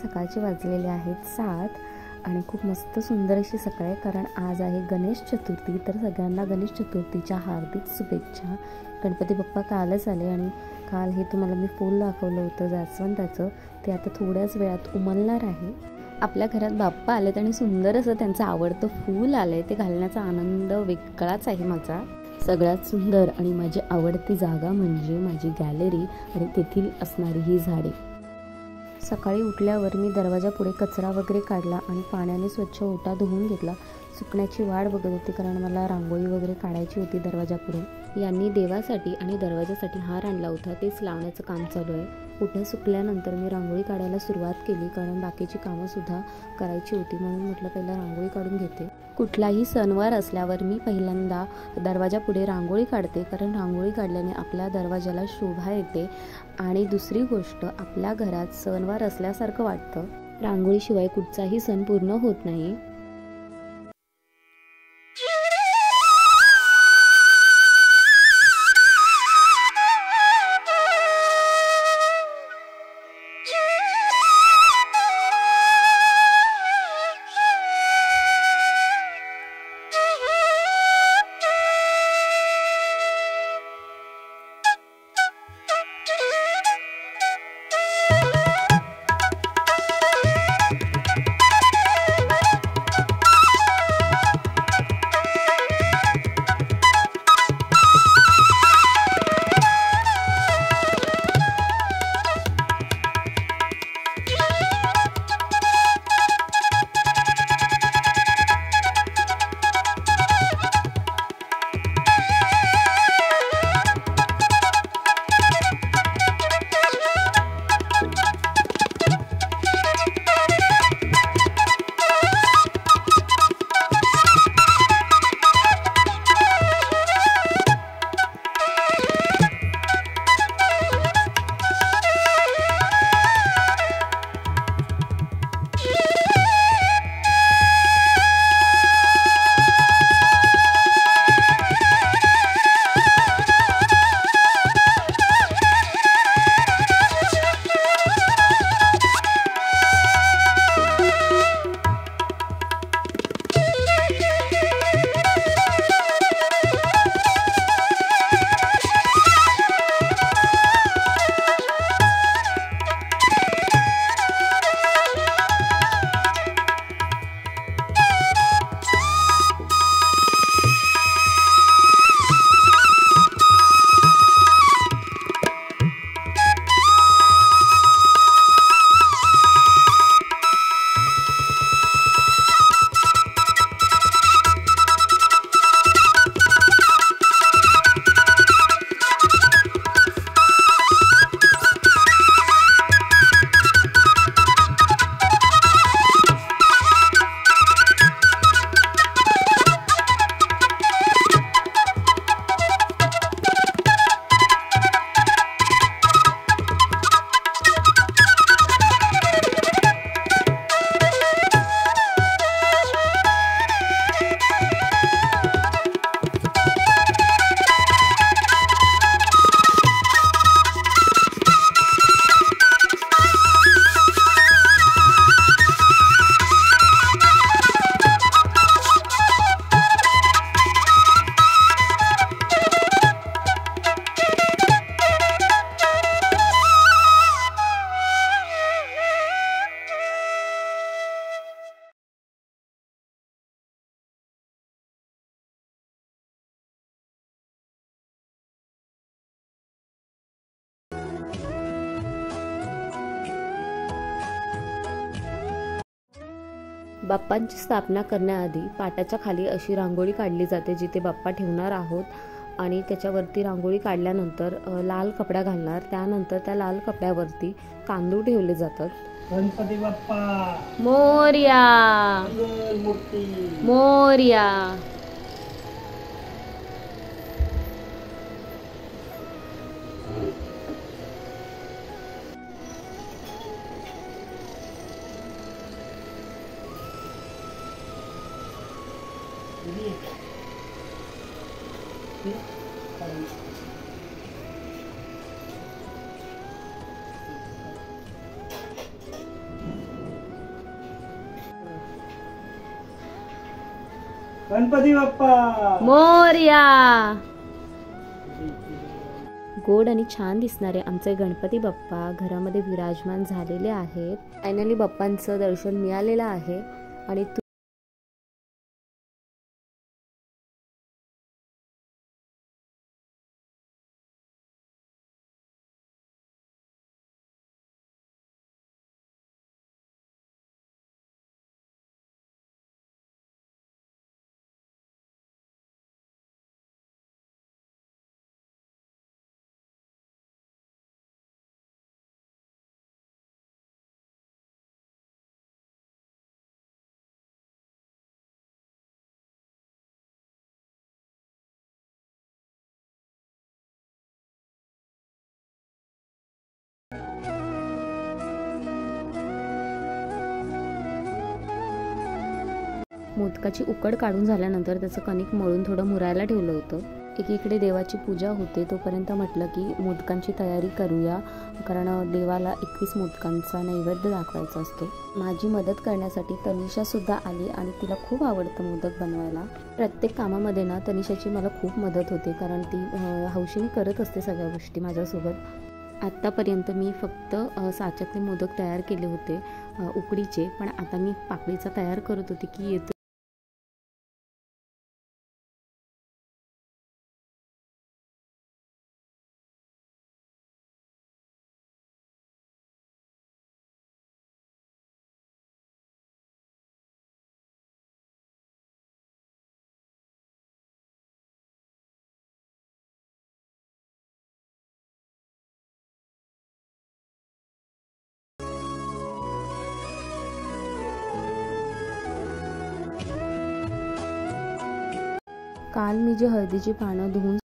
सकाळचे वाजलेले आहेत 7 आणि खूप मस्त सुंदर अशी सकाळ आहे, कारण आज आहे गणेश चतुर्थी। तर सगळ्यांना गणेश चतुर्थीच्या हार्दिक शुभेच्छा। गणपती बाप्पा कालच आले आणि काल हे तुम्हाला मी फूल दाखवलं होतं जास्वंदाचं, ते आता थोड्याच वेळात उमलणार आहे। आपल्या घरात बाप्पा आलेत आणि सुंदर असं त्यांचं आवडतं फूल आलंय, ते घालण्याचा आनंद वेगळाच आहे माझा। सगळ्यात सुंदर आणि माझी आवडती जागा म्हणजे माझी गॅलरी आणि तेथील असणारी ही झाडे। सकाळी उठल्यावर मी दरवाजापुढे कचरा वगैरे काढला आणि पाण्याने स्वच्छ ओटा धुवून घेतला। सुकण्याची वाट बघत होती, कारण मला रांगोळी वगैरे काढायची होती दरवाजापुढे। यांनी देवासाठी आणि दरवाजासाठी हार आणला होता, तेच लावण्याचं काम चालू आहे। ओटा सुकल्यानंतर मी रांगोळी काढायला सुरुवात केली, कारण बाकीची कामंसुद्धा करायची होती, म्हणून म्हटलं पहिला रांगोळी काढून घेते। कुठलाही सणवार असल्यावर मी पहिल्यांदा दरवाजापुढे रांगोळी काढते, कारण रांगोळी काढल्याने आपल्या दरवाजाला शोभा येते आणि दुसरी गोष्ट आपल्या घरात सणवार असल्यासारखं वाटतं। रांगोळीशिवाय कुठचाही सण पूर्ण होत नाही। बाप्पांची स्थापना करण्याआधी पाटाच्या खाली अशी रांगोळी काढली जाते, जिथे बाप्पा ठेवणार आहोत, आणि त्याच्यावरती रांगोळी काढल्यानंतर लाल कपडा घालणार। त्यानंतर त्या लाल कपड्यावरती तांदूळ ठेवले जातात। गणपती बाप्पा मोरया मोरया। गणपती बाप्पा मोरया. गोड आणि छान दिसणारे आमचे गणपती बाप्पा घरामध्ये विराजमान झालेले आहेत. फायनली बाप्पांचं दर्शन मिळालेलं आहे. आणि मोदकाची उकड काढून झाल्यानंतर त्याचं कणिक मळून थोडं मुरायला ठेवलं होतं. एकीकडे देवाची पूजा होते तोपर्यंत म्हटलं की मोदकांची तयारी करूया, कारण देवाला 21 मोदकांचा नैवेद्य दाखवायचा असतो. माझी मदत करण्यासाठी तनिषासुद्धा आली आणि तिला खूप आवडतं मोदक बनवायला. प्रत्येक कामामध्ये ना तनिषाची मला खूप मदत होते, कारण ती हौशीने करत असते सगळ्या गोष्टी माझ्यासोबत. आत्तापर्यंत मी फक्त साच्यातले मोदक तयार केले होते उकडीचे, पण आता मी पाकळीचा तयार करत होते की येतो. काल मी जी हळदीची पानं धुवून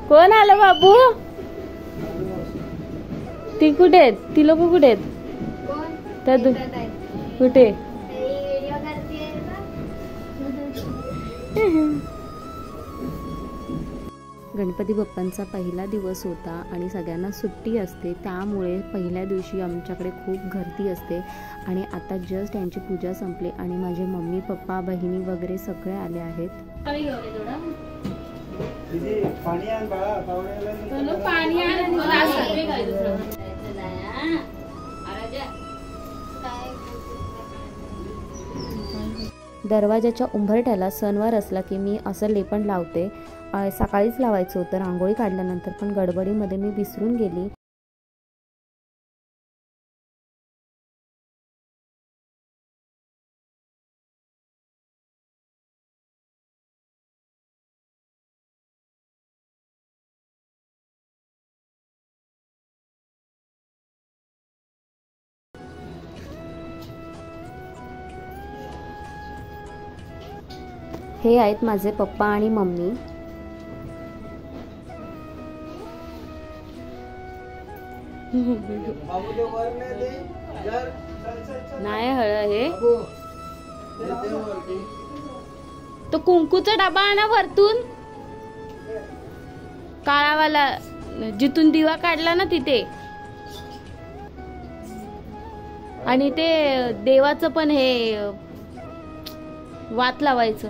कोण आलं बाबू? ती कुठे आहेत? ती लोक कुठे आहेत? कुठे? गणपती बाप्पांचा पहिला दिवस होता आणि सगळ्यांना सुट्टी असते, त्यामुळे पहिल्या दिवशी आमच्याकडे खूप गर्दी असते. आणि आता जस्ट यांची पूजा संपली आणि माझे मम्मी पप्पा बहिणी वगैरे सगळे आले आहेत. पाणी आण बाळा, पाहुण्याला पाणी आण आणि मला असं काय दुसरं दरवाजाच्या उंबरठ्याला सणवार असला की मी असं लेपण लावते. सकाळीच लावायचं होतं रांगोळी काढल्यानंतर, पण गडबडीमध्ये मी विसरून गेली. हे आहेत माझे पप्पा आणि मम्मी. नाही हळ हे तो कुंकूचा डबा आणा वरतून, काळावाला जिथून दिवा काढला ना तिथे. आणि ते देवाचं पण हे वात लावायचं.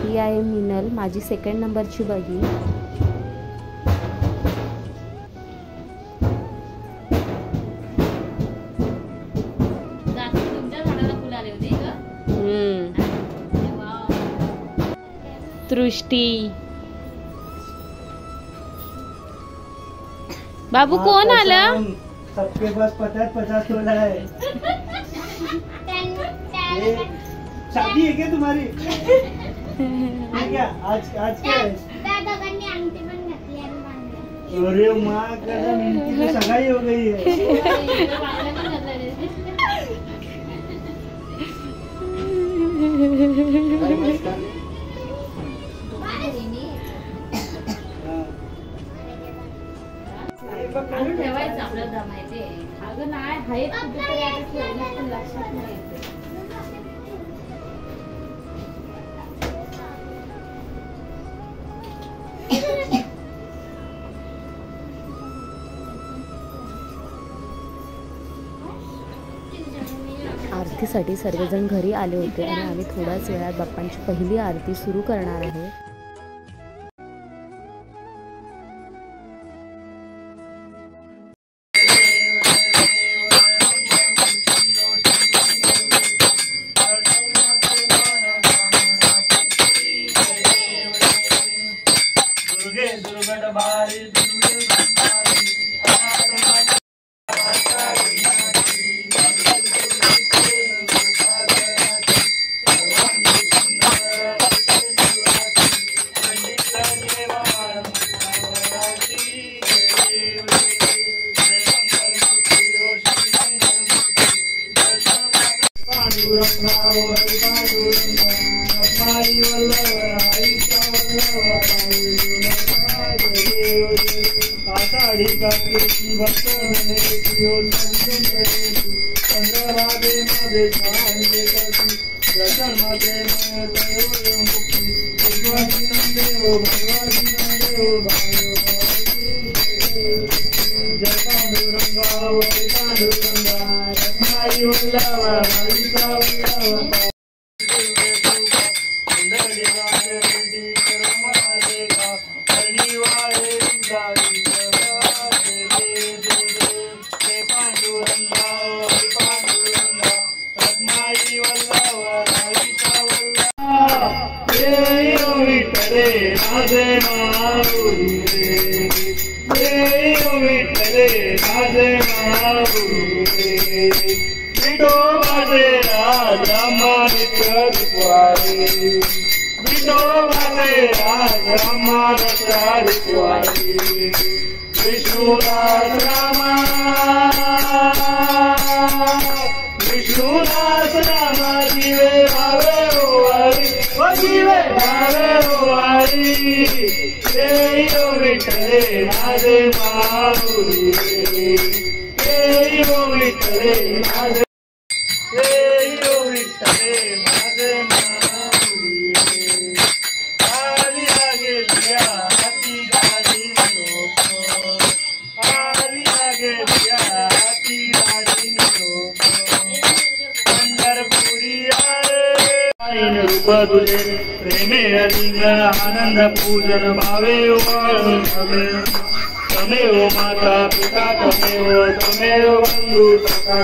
ही आहे मिनल, माझी 2nd नंबरची बहीण. सृष्टी. बाबू कोण आलं? सबके पास 50-50 तोला है. शादी है क्या तुम्हारी? क्या आज क्या है? अरे माँ कसम, इनकी तो सगाई हो गई है. ठेवायचं आपल्याला माहिती आहे. अगं नाही आहे कुठेतरी आता ठेवलं पण लक्षात नाही येते. आरतीसाठी सर्वजण घरी आले होते आणि आम्ही थोड्याच वेळात बाप्पांची पहिली आरती सुरू करणार आहे. नारायण रूप तुझे प्रेमे अलिंगन आनंद पूजन भावे वाळून तमेव माता पिता तमेव बंधू सखा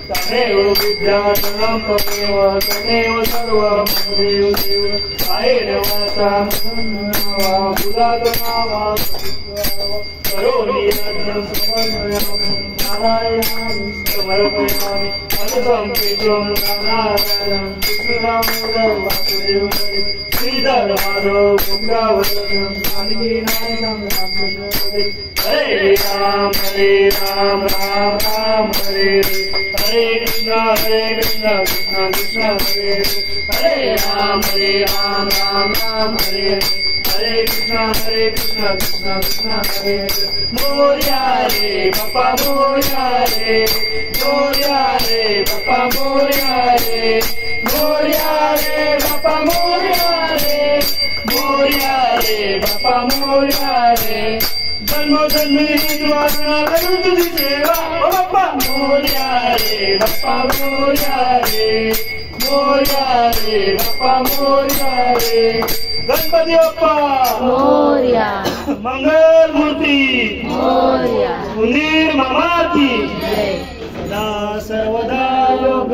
तमेव विद्या तमेव सर्व देव सायेन वाचा बुधात नावा करोमि यज्ञं नारायणानि समर्पयामि अनुसंकेतं नारायणं कृष्णदामोदर वासुदेवं श्रीधर माधव गंगावदनं जानकीनायकं हरे राम राम राम हरे हरे कृष्ण कृष्ण कृष्ण हरे हरे राम राम राम हरे हरे कृष्ण कृष्ण कृष्ण हरे मोरया रे बापा मोरया रे बापा मोरया रे बापा मोरया रे बापा मोरया रे जन्मोजन्मी वासना करू तुझी सेवा बाप्पा मोरया रे बाप्पा मोरया रे बाप्पा मोरया रे गणपती बाप्पा मोरया मंगल मूर्ती मोरया सुनील मामा की सदा सर्वदा योग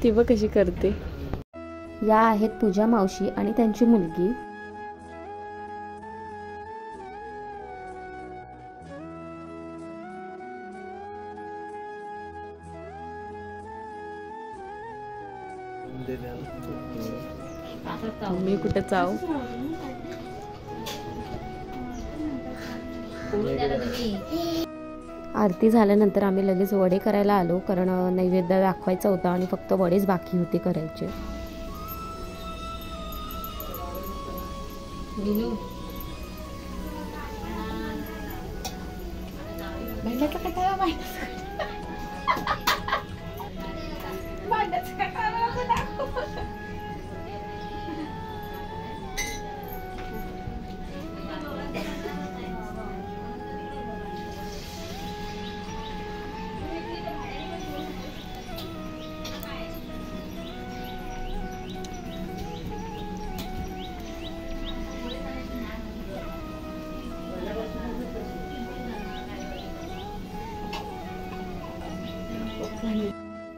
ती बघ कशी करते. या आहेत पूजा मावशी आणि त्यांची मुलगी. मी कुठे जाऊ. आरती झाल्यानंतर आम्ही लगेच वडे करायला आलो, कारण नैवेद्य दाखवायचा होता आणि फक्त वडेच बाकी होते करायचे.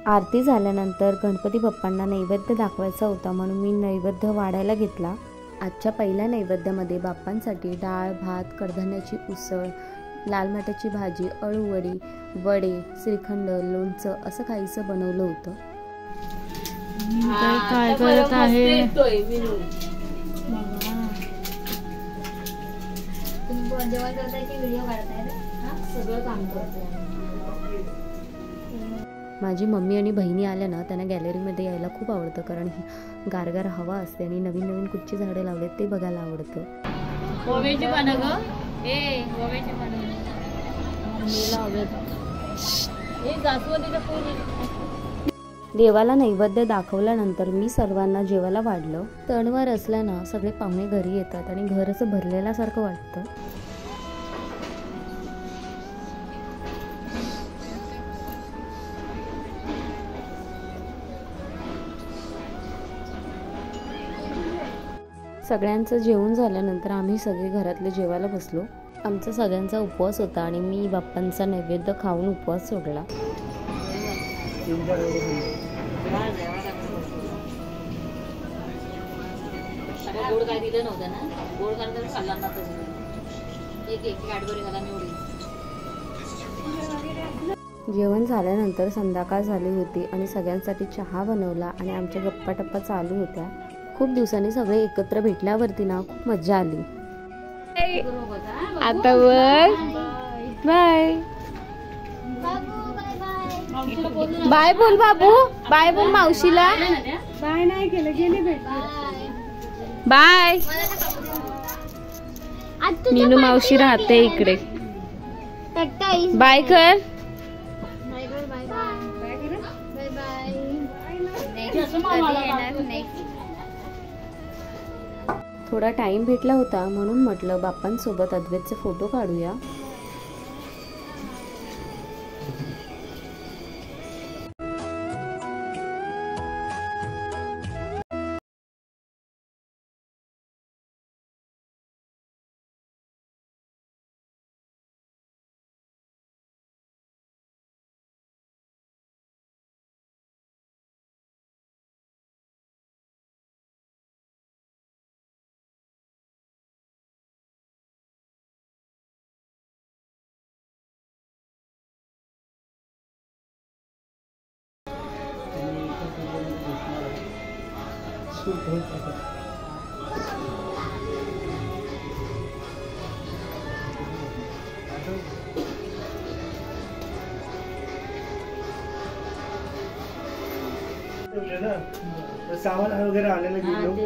आरती झाल्यानंतर गणपती बाप्पांना नैवेद्य दाखवायचा होता, म्हणून मी नैवेद्य वाढायला घेतला. आजच्या पहिल्या नैवेद्यामध्ये बाप्पांसाठी डाळ, भात, कडधान्याची उसळ, लाल माठाची भाजी, अळूवडी, वडे, श्रीखंड, लोणचं असं काहीसं बनवलं होतं. काय करत आहे जेवण करताय की व्हिडिओ काढताय? सगळं काम करतोय. माझी मम्मी आणि बहिणी आल्या ना, त्यांना गॅलरीमध्ये यायला खूप आवडतं, कारण गारगार हवा असते आणि नवीन नवीन कुठची झाडं लावलेत ते बघायला आवडतं. ओव्याची पानं ग, ओव्याची पानं जास्वंदीचं फूल. देवाला नैवेद्य दाखवल्यानंतर मी सर्वांना जेवायला वाढलं. तणवार असल्यानं सगळे पाहुणे घरी येतात आणि घर असं भरलेल्यासारखं वाटतं. सगळ्यांचं जेवण झाल्यानंतर आम्ही सगळे घरातले जेवायला बसलो. आमचा सगळ्यांचा उपवास होता आणि मी बाप्पांचा नैवेद्य खाऊन उपवास सोडला. गोड काय दिलं नव्हतं ना, गोड काय खाल्ला ना, एक कॅडबरी घाला निवडी. जेवण झाल्यानंतर संध्याकाळ झाली होती आणि सगळ्यांसाठी चहा बनवला आणि आमच्या गप्पा टप्पा चालू होत्या. खूप दिवसांनी सगळे एकत्र भेटल्यावरती ना खूप मजा आली. आता बघ, बाय बाय बोल बाबू, बाय बोल मावशीला. बाय नाही केलं, गेली भेट. बाय. मीनू मावशी राहते इकडे. बाय कर. थोडा टाइम भेटला होता म्हणून म्हटलं बाप्पांसोबत अद्वैतचे फोटो काढूया. सामान वगैरे आलेलं घेऊन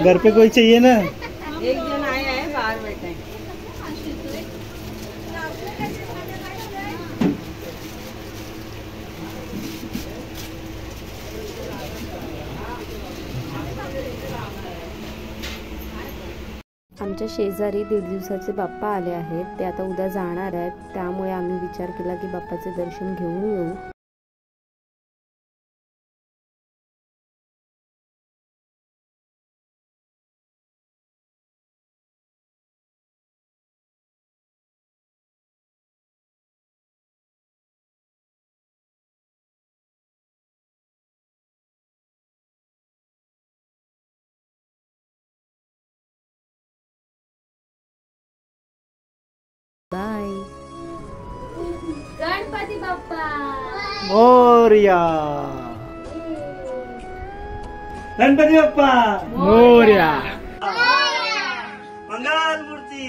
घर पे कोई चाहिए ना. एक जन आया है बाहर बैठा है. आमच्या शेजारी 1.5 दिवसाचे बाप्पा आले आहेत. ते आता उद्या जाणार आहेत. त्यामुळे आम्ही विचार केला की बाप्पाचे दर्शन घेऊन येऊ. बाय. गणपती बाप्पा मोरया. गणपती बाप्पा मोरया. मंगल मूर्ती.